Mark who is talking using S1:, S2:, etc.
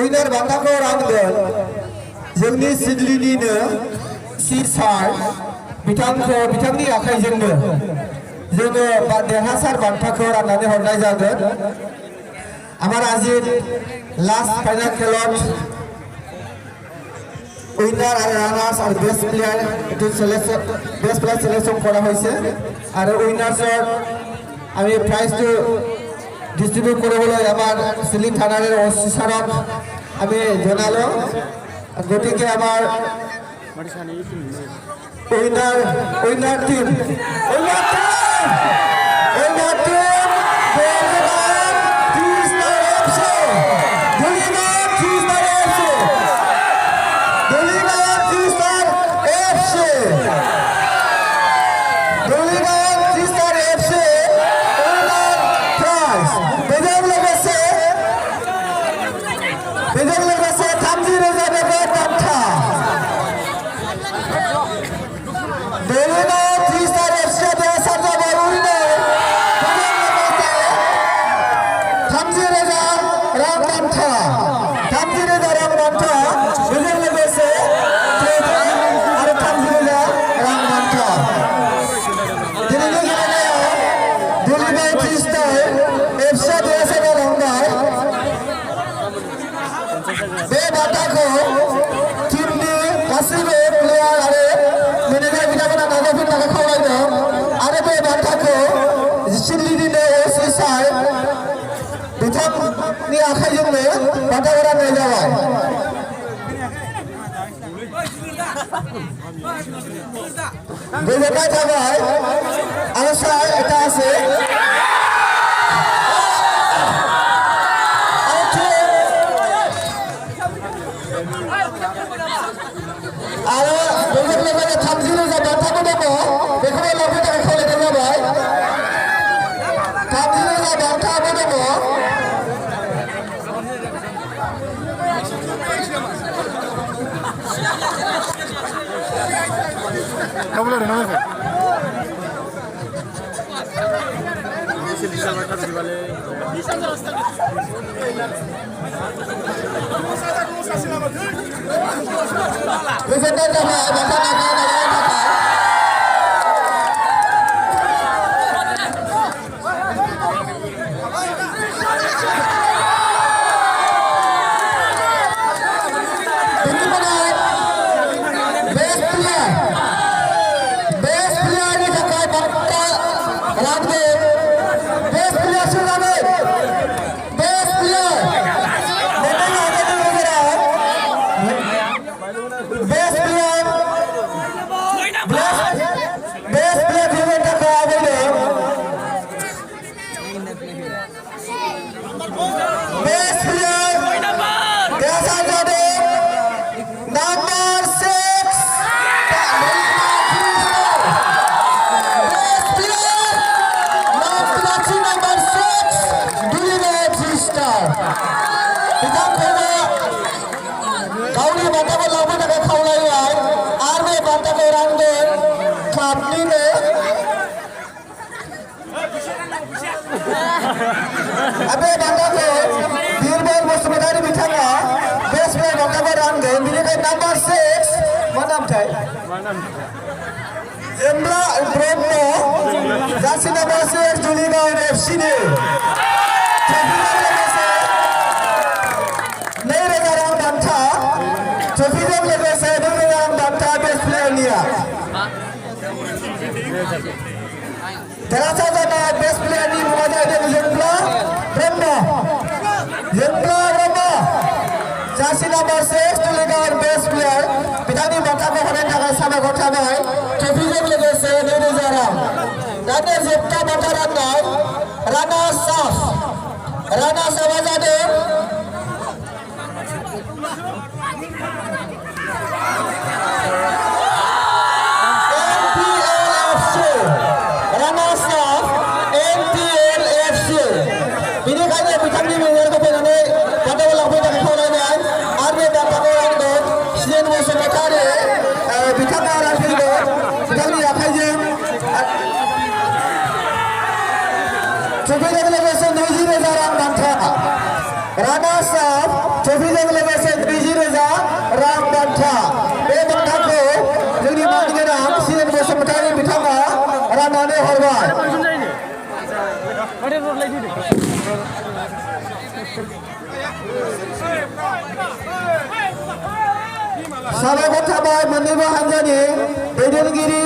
S1: Winner बान्थाखौ रानगोन जोंनि सिडलिनिनो सि सार बिथांनि आखाइजोंनो जोङो देरहासार बान्थाखौ राननानै हरनाय जागोन। আমার আজির লাস্ট ফাইনাল খেলত উইনার আর রানার্স আর বেস্ট প্লেয়ার সিলেকশন করা হয়েছে আর উইনার্সর আমি প্রাইজটো ডিস্ট্রিবিউট কৰিবলৈ আমার সিলিং থানার ওসি স্যারক আমি জানালো। গতিকে আমার উইনার টিম आखाइजोंनो बान्थाखौ राननाय जाबाय। गोजोननाय थाबाय आरो सार এটা আছে आरो बेजों लोगोसे 30,000 बान्थाबो दङ बेखौबो लाबोनो थाखाय खावलायनाय जाबाय। 30,000 बान्थाबो दङ। ¿Cómo lo renovas? अबे बान्थाखौ बीरबल बसुमतारी बिथाङा बेस्ट प्लेयार बान्थाखौ रानगोन। बिनिफ्राय नाम्बार 6 मा नामथाय एमब्ला ब्रह्म जार्सि नाम्बार 6 दुलिगावन एफसि नि 2,000 रां बान्था ट्रफिजों लोगोसे 2,000 रां बान्था बेस्ट प्लेयारनिया देरहासार जानाय बेस्ट प्लेयारनि मुङा जादों एमब्ला ब्रह्म जार्सि नाम्बार 6 दुलिगावन बेस्ट प्लेयार बिथांनि बान्थाखौ होनायनि थाखाय साबायखर थाबाय। ट्रफिजों लोगोसे 2,000 रां। दानिया जोबथा बान्था राननाय रानार्स आपआ जादों NPL FC बेनिखायनो बिथांनि मेयरखौ फैनानै बान्थाखौ लांफैनो थाखाय खावलायबाय आरो बे बान्थाखौ रानगोन सिजेन बसुमतारी बिथाङा रानफैगोन बिथांनि आखाइजों ट्रफिजों लोगोसे 20,000 रां बान्था। रानार्स आप ट्रफिजों लोगोसे 30,000 रां बान्था बे बान्थाखौ जोंनि मानगोनां सिरेन बसुमतारी बिथाङा राननानै हरबाय साबायखर थाबाय मोन्नैबो हानजानि दैदेनगिरि